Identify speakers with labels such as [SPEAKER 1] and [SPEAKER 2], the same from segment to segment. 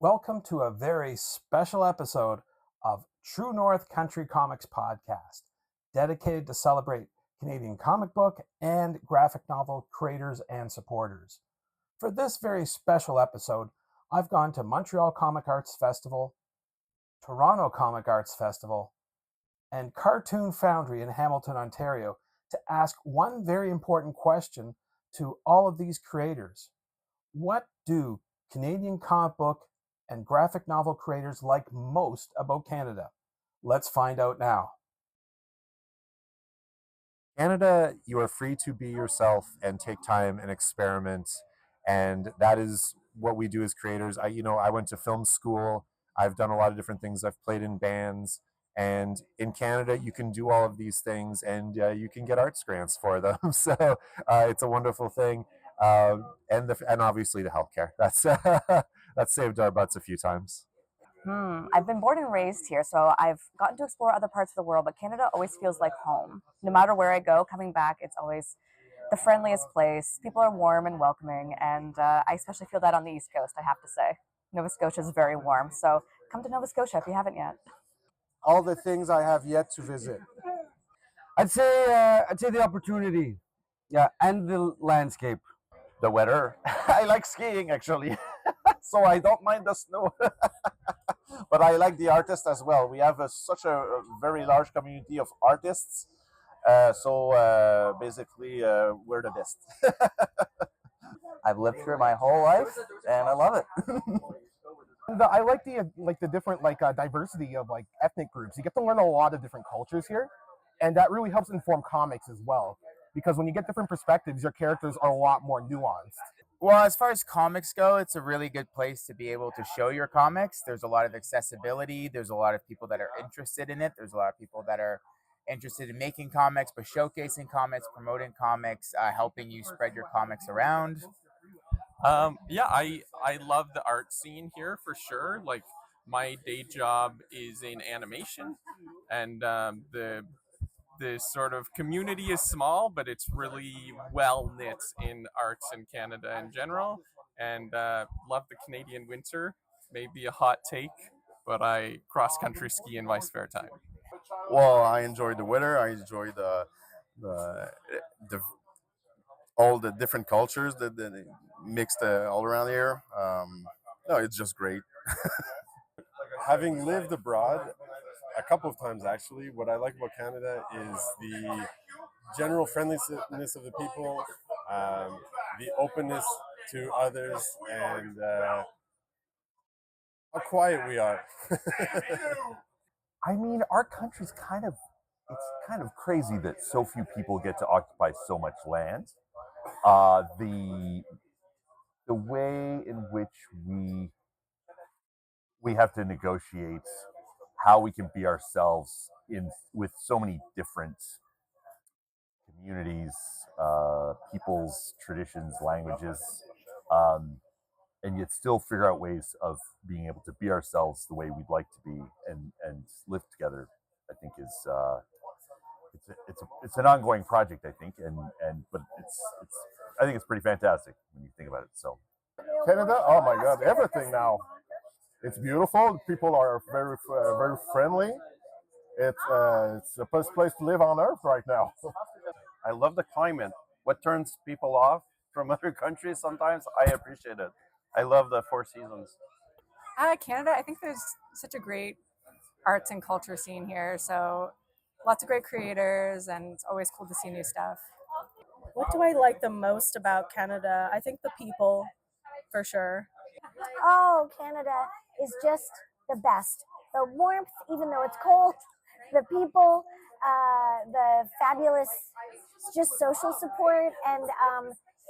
[SPEAKER 1] Welcome to a very special episode of True North Country Comics Podcast, dedicated to celebrate Canadian comic book and graphic novel creators and supporters. For this very special episode, I've gone to Montreal Comic Arts Festival, Toronto Comic Arts Festival, and Cartoon Foundry in Hamilton, Ontario, to ask one very important question to all of these creators. What do Canadian comic book and graphic novel creators like most about Canada? Let's find out now.
[SPEAKER 2] Canada, you are free to be yourself and take time and experiment, and that is what we do as creators. I went to film school. I've done a lot of different things. I've played in bands, and in Canada, you can do all of these things, and you can get arts grants for them. So it's a wonderful thing, and obviously the healthcare. That's saved our butts a few times.
[SPEAKER 3] I've been born and raised here, so I've gotten to explore other parts of the world, but Canada always feels like home. No matter where I go, coming back, it's always the friendliest place. People are warm and welcoming, and I especially feel that on the East Coast, I have to say. Nova Scotia is very warm, so come to Nova Scotia if you haven't yet.
[SPEAKER 4] All the things I have yet to visit.
[SPEAKER 5] I'd say the opportunity, yeah, and the landscape.
[SPEAKER 6] The weather. I like skiing actually, so I don't mind the snow. But I like the artists as well. We have such a very large community of artists. So basically, we're the best.
[SPEAKER 5] I've lived here my whole life, and I love it.
[SPEAKER 4] I like the different diversity of ethnic groups. You get to learn a lot of different cultures here, and that really helps inform comics as well. Because when you get different perspectives, your characters are a lot more nuanced.
[SPEAKER 7] Well, as far as comics go, it's a really good place to be able to show your comics. There's a lot of accessibility. There's a lot of people that are interested in it. There's a lot of people that are interested in making comics, but showcasing comics, promoting comics, helping you spread your comics around.
[SPEAKER 8] I love the art scene here for sure. Like my day job is in animation, and the sort of community is small, but it's really well knit in arts in Canada in general. And love the Canadian winter. Maybe a hot take, but I cross country ski in my spare time.
[SPEAKER 9] Well, I enjoy the weather. I enjoy the all the different cultures that mixed all around here. No, it's just great.
[SPEAKER 10] Having lived abroad a couple of times, actually, what I like about Canada is the general friendliness of the people, the openness to others, and how quiet we are.
[SPEAKER 2] I mean, our country's it's kind of crazy that so few people get to occupy so much land. The way in which we have to negotiate how we can be ourselves with so many different communities, peoples, traditions, languages, and yet still figure out ways of being able to be ourselves the way we'd like to be and live together. I think is it's an ongoing project. I think, but I think it's pretty fantastic when you think about it. So
[SPEAKER 4] Canada, oh my God, everything now. It's beautiful. People are very friendly. It's the best place to live on earth right now.
[SPEAKER 6] I love the climate. What turns people off from other countries sometimes, I appreciate it. I love the four seasons.
[SPEAKER 11] Canada, I think there's such a great arts and culture scene here. So lots of great creators, and it's always cool to see new stuff.
[SPEAKER 12] What do I like the most about Canada? I think the people, for sure.
[SPEAKER 13] Oh, Canada is just the best. The warmth, even though it's cold, the people, the fabulous, just social support, and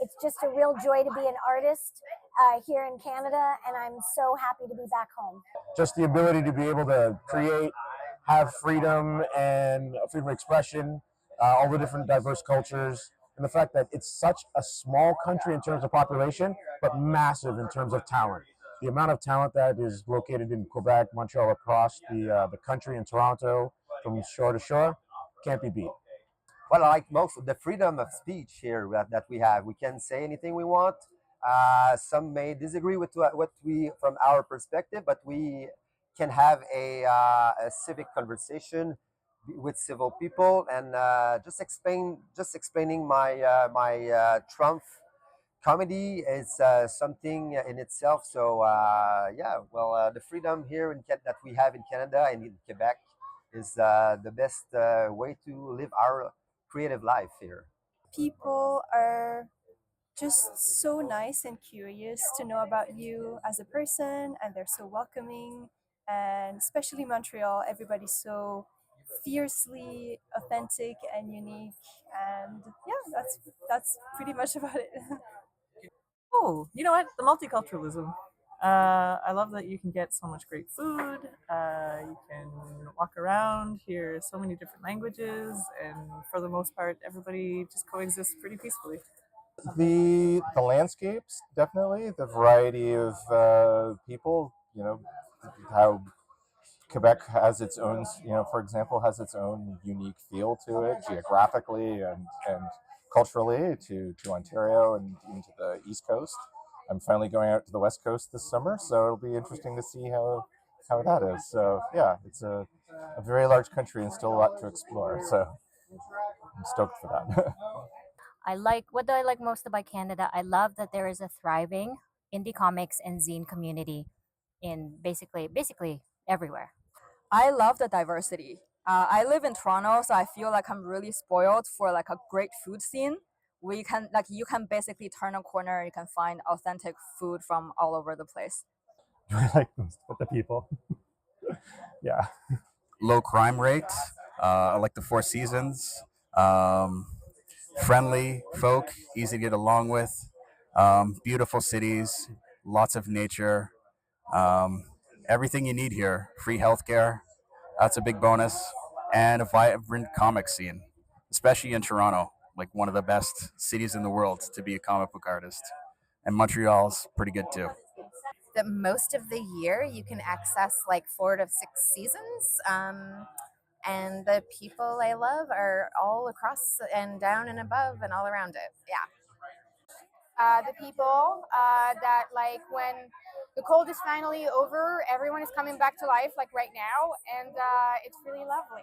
[SPEAKER 13] it's just a real joy to be an artist here in Canada, and I'm so happy to be back home.
[SPEAKER 4] Just the ability to be able to create, have freedom and freedom of expression, all the different diverse cultures, and the fact that it's such a small country in terms of population, but massive in terms of talent. The amount of talent that is located in Quebec, Montreal, across the country, in Toronto, from shore to shore, can't be beat.
[SPEAKER 5] Well, I like most of the freedom of speech here that we have. We can say anything we want.
[SPEAKER 14] Some may disagree with what we, from our perspective, but we can have a civic conversation with civil people and just explaining my Trump comedy is something in itself. So yeah, well, the freedom here that we have in Canada and in Quebec is the best way to live our creative life here.
[SPEAKER 15] People are just so nice and curious to know about you as a person, and they're so welcoming. And especially Montreal, everybody's so fiercely authentic and unique. And yeah, that's pretty much about it.
[SPEAKER 16] Oh, you know what? The multiculturalism. I love that you can get so much great food. You can walk around, hear so many different languages, and for the most part, everybody just coexists pretty peacefully.
[SPEAKER 2] The landscapes, definitely the variety of people. How Quebec has its own, for example, has its own unique feel to it geographically and culturally to Ontario and into the East Coast. I'm finally going out to the West Coast this summer, so it'll be interesting to see how that is. So yeah, it's a very large country and still a lot to explore. So I'm stoked for that.
[SPEAKER 17] What do I like most about Canada? I love that there is a thriving indie comics and zine community in basically everywhere.
[SPEAKER 3] I love the diversity. I live in Toronto, so I feel like I'm really spoiled for like a great food scene. You can basically turn a corner, you can find authentic food from all over the place.
[SPEAKER 18] I like most with the people. Yeah.
[SPEAKER 19] Low crime rate. I like the Four Seasons. Friendly folk, easy to get along with. Beautiful cities, lots of nature. Everything you need here. Free healthcare. That's a big bonus. And a vibrant comic scene, especially in Toronto, like one of the best cities in the world to be a comic book artist. And Montreal's pretty good too.
[SPEAKER 20] That most of the year you can access like 4 to 6 seasons. And the people I love are all across and down and above and all around it. Yeah.
[SPEAKER 21] The people that like when the cold is finally over, everyone is coming back to life like right now, and it's really lovely.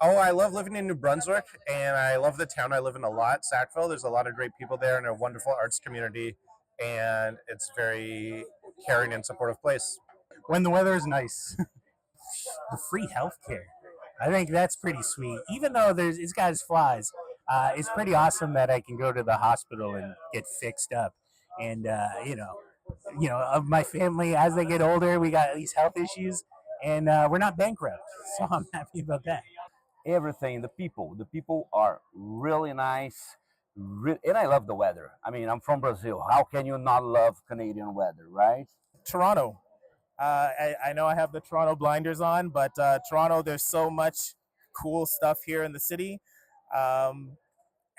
[SPEAKER 22] Oh, I love living in New Brunswick, and I love the town I live in a lot, Sackville. There's a lot of great people there and a wonderful arts community, and it's very caring and supportive place.
[SPEAKER 18] When the weather is nice. The free healthcare. I think that's pretty sweet. Even though it's got its flaws, it's pretty awesome that I can go to the hospital and get fixed up. And of my family, as they get older, we got these health issues, and we're not bankrupt. So I'm happy about that.
[SPEAKER 23] Everything, the people are really nice, and I love the weather. I mean, I'm from Brazil. How can you not love Canadian weather, right?
[SPEAKER 24] Toronto. I know I have the Toronto blinders on, but Toronto, there's so much cool stuff here in the city.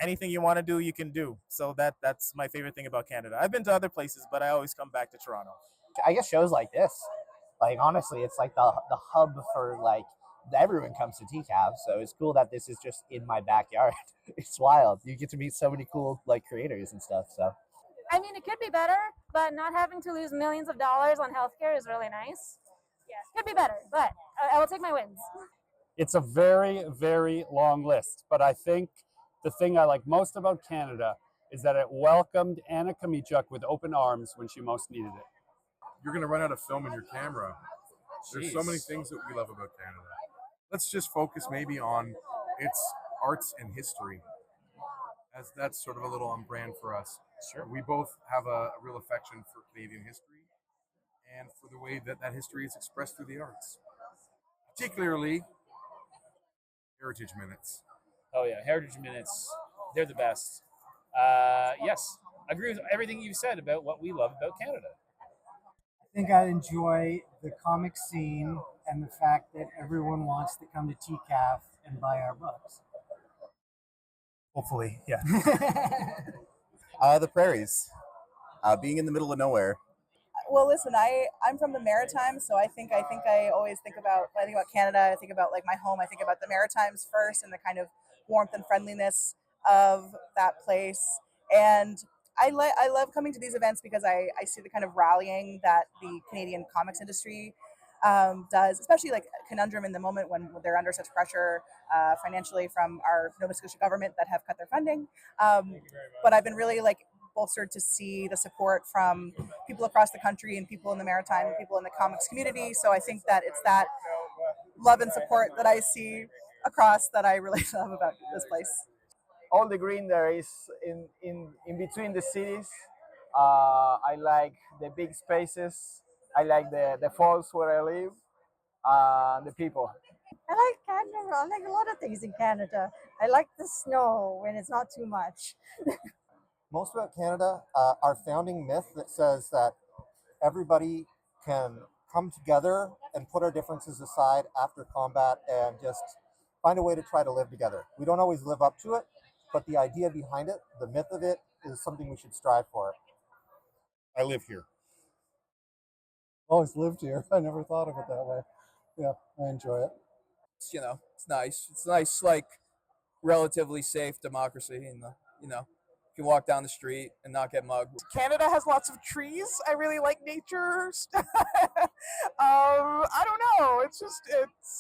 [SPEAKER 24] Anything you want to do, you can do. So that's my favorite thing about Canada. I've been to other places, but I always come back to Toronto.
[SPEAKER 25] I guess shows like this, like honestly, it's like the hub for like everyone comes to TCAF. So it's cool that this is just in my backyard. It's wild. You get to meet so many cool like creators and stuff. So.
[SPEAKER 21] I mean, it could be better, but not having to lose millions of dollars on healthcare is really nice. Yes, could be better, but I will take my wins.
[SPEAKER 26] It's a very, very long list, but I think the thing I like most about Canada is that it welcomed Anna Kamichuk with open arms when she most needed it.
[SPEAKER 27] You're going to run out of film in your camera. There's so many things that we love about Canada. Let's just focus maybe on its arts and history, as that's sort of a little on brand for us. Sure. We both have a real affection for Canadian history and for the way that that history is expressed through the arts, particularly Heritage Minutes.
[SPEAKER 28] Oh yeah, Heritage Minutes, they're the best. Yes, I agree with everything you've said about what we love about Canada.
[SPEAKER 29] I think I enjoy the comic scene and the fact that everyone wants to come to TCAF and buy our books.
[SPEAKER 18] Hopefully, yeah.
[SPEAKER 30] The prairies, being in the middle of nowhere.
[SPEAKER 31] Well, listen, I'm from the Maritimes, so I think I always think about when I think about Canada. I think about like my home. I think about the Maritimes first and the kind of warmth and friendliness of that place. And I love coming to these events because I see the kind of rallying that the Canadian comics industry does, especially like Conundrum in the moment when they're under such pressure financially from our Nova Scotia government that have cut their funding. But I've been really like bolstered to see the support from people across the country and people in the Maritime, people in the comics community. So I think that it's that love and support that I see across that I really love about this place.
[SPEAKER 1] All the green there is in between the cities. I like the big spaces. I like the falls where I live. The people.
[SPEAKER 4] I like Canada. I like a lot of things in Canada. I like the snow when it's not too much.
[SPEAKER 5] Most about Canada, our founding myth that says that everybody can come together and put our differences aside after combat and just find a way to try to live together. We don't always live up to it, but the idea behind it, the myth of it, is something we should strive for.
[SPEAKER 27] I live here.
[SPEAKER 6] Always lived here. I never thought of it that way. Yeah, I enjoy it.
[SPEAKER 7] You know, it's nice. It's nice, like relatively safe democracy, and you know, you can walk down the street and not get mugged.
[SPEAKER 16] Canada has lots of trees. I really like nature. I don't know. It's just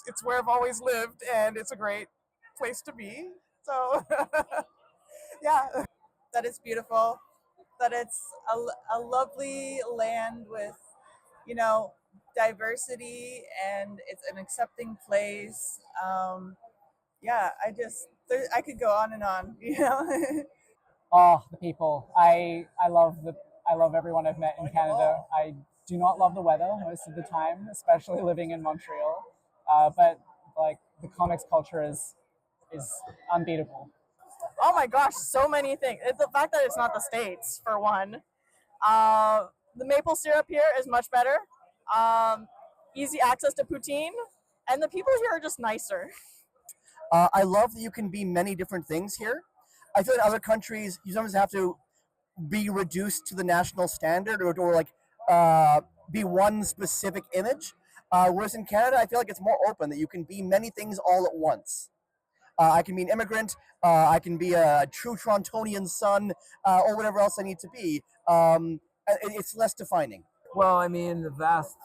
[SPEAKER 16] it's where I've always lived, and it's a great place to be. So yeah,
[SPEAKER 31] That it's beautiful, that it's a lovely land with, you know, diversity, and it's an accepting place. Yeah, I could go on and on, you know.
[SPEAKER 8] Oh, the people. I love everyone I've met in Canada. I do not love the weather most of the time, especially living in Montreal. But like the comics culture is unbeatable.
[SPEAKER 31] Oh my gosh, so many things. It's the fact that it's not the States, for one. The maple syrup here is much better. Easy access to poutine, and the people here are just nicer.
[SPEAKER 9] I love that you can be many different things here. I feel in other countries, you sometimes have to be reduced to the national standard or like be one specific image. Whereas in Canada, I feel like it's more open, that you can be many things all at once. I can be an immigrant, I can be a true Torontonian son, or whatever else I need to be. It's less defining.
[SPEAKER 10] Well, I mean, the vast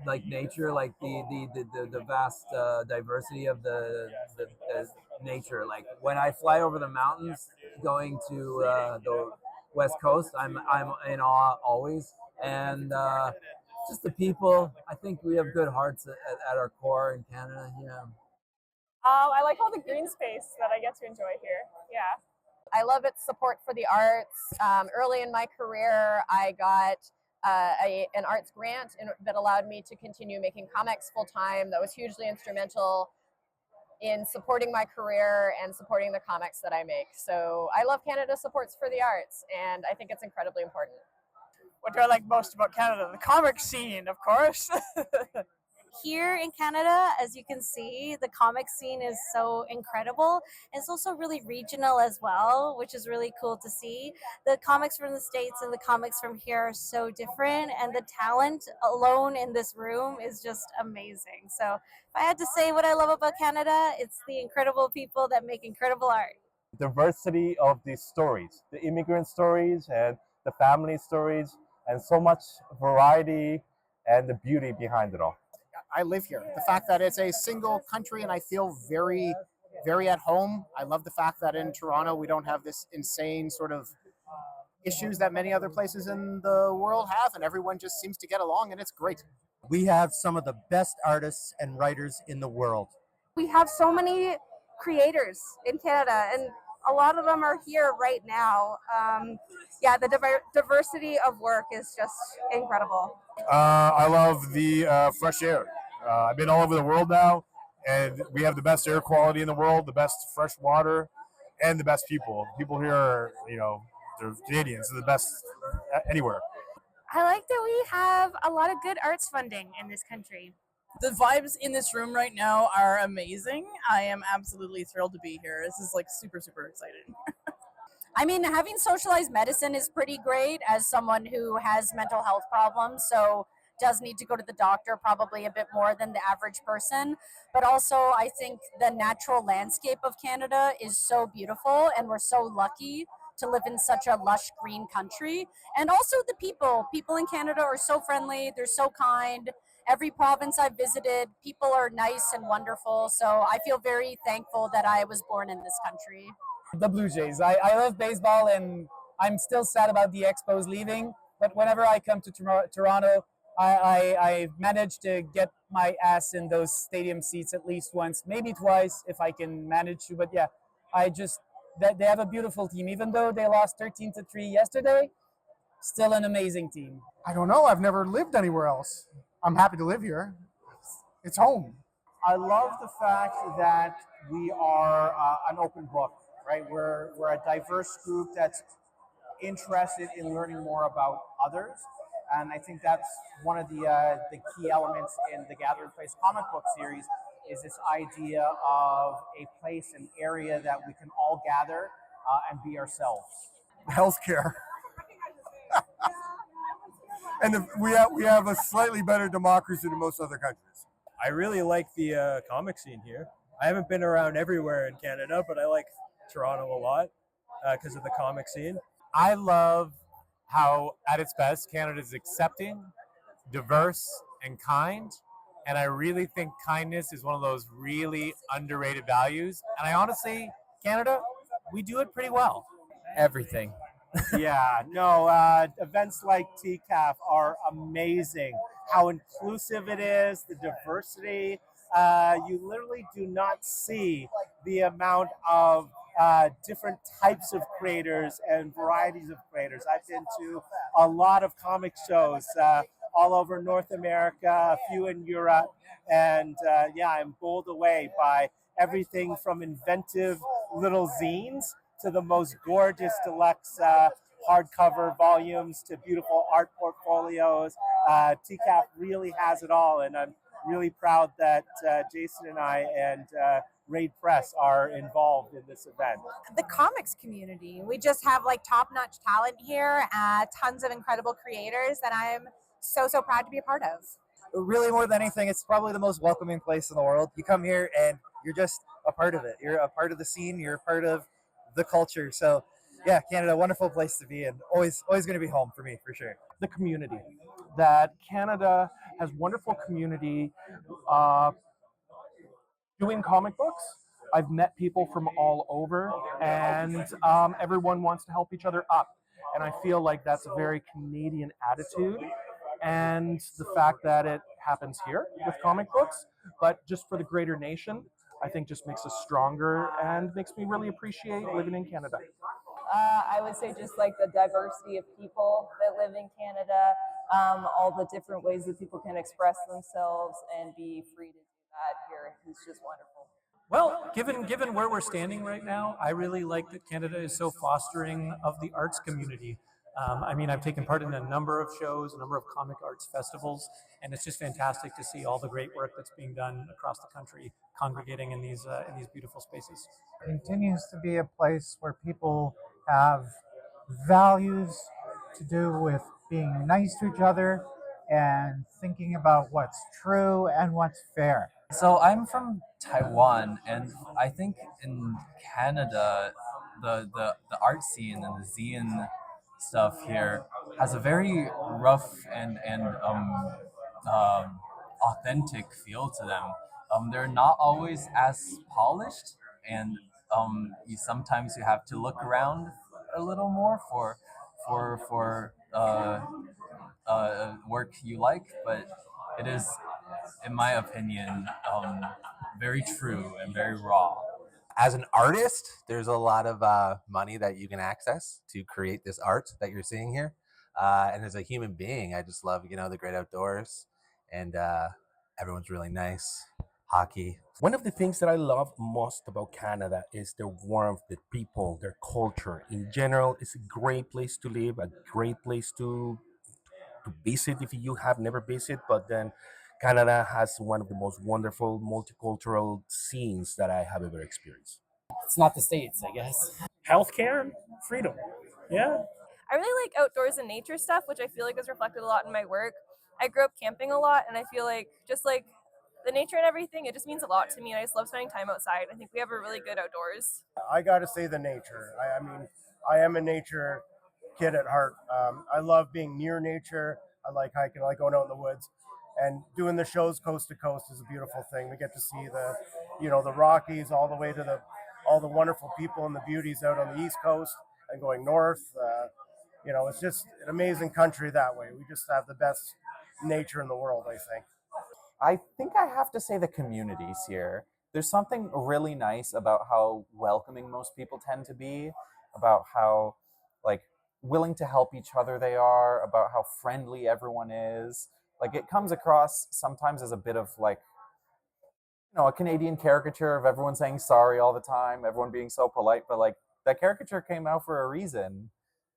[SPEAKER 10] like nature, like the vast diversity of the nature. Like when I fly over the mountains going to the West Coast, I'm in awe always, and just the people. I think we have good hearts at our core in Canada. Yeah.
[SPEAKER 31] I like all the green space that I get to enjoy here. Yeah.
[SPEAKER 11] I love its support for the arts. Early in my career, I got an arts grant that allowed me to continue making comics full time. That was hugely instrumental in supporting my career and supporting the comics that I make. So I love Canada's supports for the arts, and I think it's incredibly important.
[SPEAKER 31] What do I like most about Canada? The comic scene, of course.
[SPEAKER 12] Here in Canada, as you can see, the comic scene is so incredible. It's also really regional as well, which is really cool to see. The comics from the States and the comics from here are so different, and the talent alone in this room is just amazing. So if I had to say what I love about Canada, it's the incredible people that make incredible art.
[SPEAKER 13] Diversity of these stories, the immigrant stories and the family stories, and so much variety and the beauty behind it all.
[SPEAKER 32] I live here. The fact that it's a single country and I feel very, very at home. I love the fact that in Toronto we don't have this insane sort of issues that many other places in the world have, and everyone just seems to get along, and it's great.
[SPEAKER 6] We have some of the best artists and writers in the world.
[SPEAKER 12] We have so many creators in Canada, and a lot of them are here right now. Yeah, the diversity of work is just incredible.
[SPEAKER 33] I love the fresh air. I've been all over the world now, and we have the best air quality in the world, the best fresh water, and the best people. People here are, they're Canadians, they're the best anywhere.
[SPEAKER 21] I like that we have a lot of good arts funding in this country.
[SPEAKER 31] The vibes in this room right now are amazing. I am absolutely thrilled to be here. This is like super, super exciting.
[SPEAKER 34] I mean, having socialized medicine is pretty great as someone who has mental health problems, so does need to go to the doctor probably a bit more than the average person. But also, I think the natural landscape of Canada is so beautiful, and we're so lucky to live in such a lush green country. And also the people in Canada are so friendly, they're so kind. Every province I've visited, people are nice and wonderful. So I feel very thankful that I was born in this country.
[SPEAKER 8] The Blue Jays. I love baseball, and I'm still sad about the Expos leaving. But whenever I come to Toronto, I manage to get my ass in those stadium seats at least once, maybe twice if I can manage to. But yeah, they have a beautiful team. Even though they lost 13-3 yesterday, still an amazing team.
[SPEAKER 2] I don't know. I've never lived anywhere else. I'm happy to live here. It's home.
[SPEAKER 3] I love the fact that we are an open book, right? We're a diverse group that's interested in learning more about others. And I think that's one of the key elements in the Gathering Place comic book series is this idea of a place, an area that we can all gather and be ourselves.
[SPEAKER 14] Healthcare. And we have a slightly better democracy than most other countries.
[SPEAKER 15] I really like the comic scene here. I haven't been around everywhere in Canada, but I like Toronto a lot because of the comic scene.
[SPEAKER 18] I love how, at its best, Canada is accepting, diverse, and kind. And I really think kindness is one of those really underrated values. And I honestly, Canada, we do it pretty well.
[SPEAKER 6] Everything.
[SPEAKER 3] Yeah, no, events like TCAF are amazing. How inclusive it is, the diversity. You literally do not see the amount of different types of creators and varieties of creators. I've been to a lot of comic shows all over North America, a few in Europe, and yeah, I'm bowled away by everything from inventive little zines to the most gorgeous deluxe hardcover volumes to beautiful art portfolios. TCAF really has it all, and I'm really proud that Jason and I and Raid Press are involved in this event.
[SPEAKER 17] The comics community, we just have like top-notch talent here, tons of incredible creators that I'm so proud to be a part of.
[SPEAKER 6] Really, more than anything, it's probably the most welcoming place in the world. You come here and you're just a part of it. You're a part of the scene. You're a part of the culture. So yeah, Canada, wonderful place to be, and always going to be home for me, for sure.
[SPEAKER 19] The community, that Canada has wonderful community doing comic books. I've met people from all over, and everyone wants to help each other up. And I feel like that's a very Canadian attitude. And the fact that it happens here with comic books, but just for the greater nation, I think just makes us stronger and makes me really appreciate living in Canada.
[SPEAKER 20] I would say just like the diversity of people that live in Canada, all the different ways that people can express themselves and be free to do that here is just wonderful.
[SPEAKER 22] Well, given where we're standing right now, I really like that Canada is so fostering of the arts community. I mean, I've taken part in a number of shows, a number of comic arts festivals, and it's just fantastic to see all the great work that's being done across the country, congregating in these beautiful spaces.
[SPEAKER 23] Continues to be a place where people have values to do with being nice to each other and thinking about what's true and what's fair.
[SPEAKER 24] So I'm from Taiwan, and I think in Canada, the art scene and the zine stuff here has a very rough and authentic feel to them. They're not always as polished, and sometimes you have to look around a little more for work you like, but it is, in my opinion, very true and very raw.
[SPEAKER 25] As an artist, there's a lot of money that you can access to create this art that you're seeing here. And as a human being, I just love, the great outdoors, and everyone's really nice. Hockey.
[SPEAKER 26] One of the things that I love most about Canada is the warmth, the people, their culture. In general, it's a great place to live, a great place to visit if you have never visited, but then Canada has one of the most wonderful multicultural scenes that I have ever experienced.
[SPEAKER 8] It's not the States, I guess.
[SPEAKER 28] Healthcare, freedom. Yeah.
[SPEAKER 21] I really like outdoors and nature stuff, which I feel like is reflected a lot in my work. I grew up camping a lot, and I feel like just like
[SPEAKER 1] the nature and everything, it just means a lot to me, and I just love spending time outside. I think we have a really good outdoors.
[SPEAKER 4] I got to say the nature. I mean, I am a nature kid at heart. I love being near nature. I like hiking. I like going out in the woods, and doing the shows coast to coast is a beautiful thing. We get to see the Rockies all the way to all the wonderful people and the beauties out on the East Coast and going north. It's just an amazing country that way. We just have the best nature in the world, I think.
[SPEAKER 5] I think I have to say the communities here. There's something really nice about how welcoming most people tend to be, about how like willing to help each other they are, about how friendly everyone is. Like it comes across sometimes as a bit of like, a Canadian caricature of everyone saying sorry all the time, everyone being so polite, but like that caricature came out for a reason.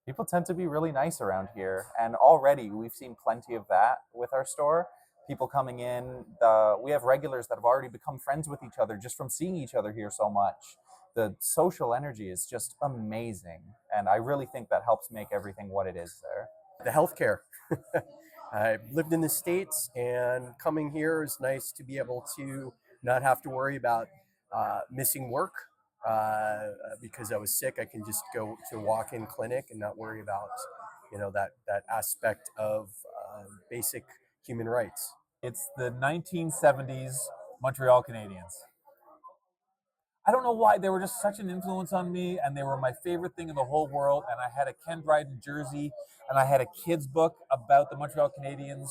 [SPEAKER 5] People tend to be really nice around here, and already we've seen plenty of that with our store. People coming in, we have regulars that have already become friends with each other just from seeing each other here so much. The social energy is just amazing, and I really think that helps make everything what it is there.
[SPEAKER 7] The healthcare. I've lived in the States, and coming here is nice to be able to not have to worry about missing work because I was sick. I can just go to a walk-in clinic and not worry about, that aspect of basic human rights.
[SPEAKER 9] It's the 1970s Montreal Canadiens. I don't know why, they were just such an influence on me, and they were my favorite thing in the whole world. And I had a Ken Dryden jersey, and I had a kid's book about the Montreal Canadiens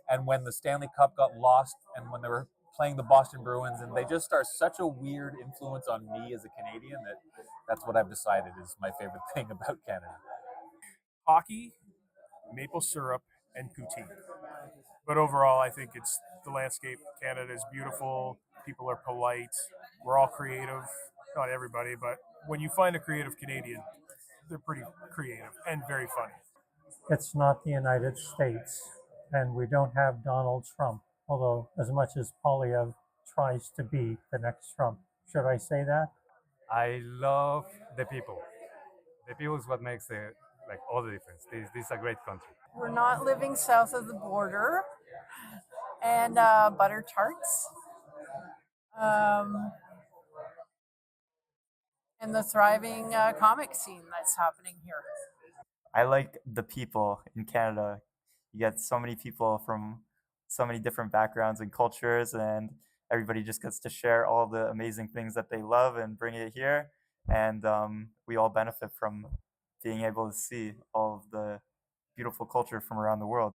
[SPEAKER 9] and when the Stanley Cup got lost and when they were playing the Boston Bruins, and they just are such a weird influence on me as a Canadian that's what I've decided is my favorite thing about Canada.
[SPEAKER 33] Hockey, maple syrup, and poutine. But overall, I think it's the landscape. Canada is beautiful. People are polite. We're all creative. Not everybody, but when you find a creative Canadian, they're pretty creative and very funny.
[SPEAKER 23] It's not the United States, and we don't have Donald Trump, although as much as Polyev tries to be the next Trump. Should I say that?
[SPEAKER 10] I love the people. The people is what makes all the difference. This is a great country.
[SPEAKER 11] We're not living south of the border, and butter tarts, and the thriving comic scene that's happening here.
[SPEAKER 12] I like the people in Canada. You get so many people from so many different backgrounds and cultures, and everybody just gets to share all the amazing things that they love and bring it here. And we all benefit from being able to see all of the beautiful culture from around the world.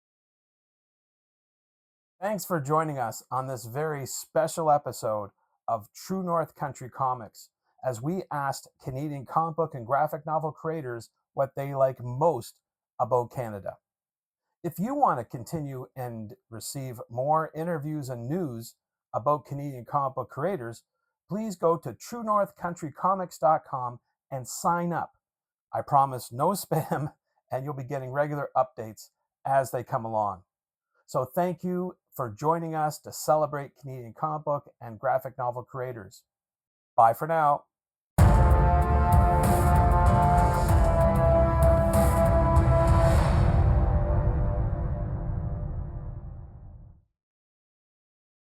[SPEAKER 13] Thanks for joining us on this very special episode of True North Country Comics, as we asked Canadian comic book and graphic novel creators what they like most about Canada. If you want to continue and receive more interviews and news about Canadian comic book creators, please go to truenorthcountrycomics.com and sign up. I promise no spam, and you'll be getting regular updates as they come along. So thank you for joining us to celebrate Canadian comic book and graphic novel creators. Bye for now.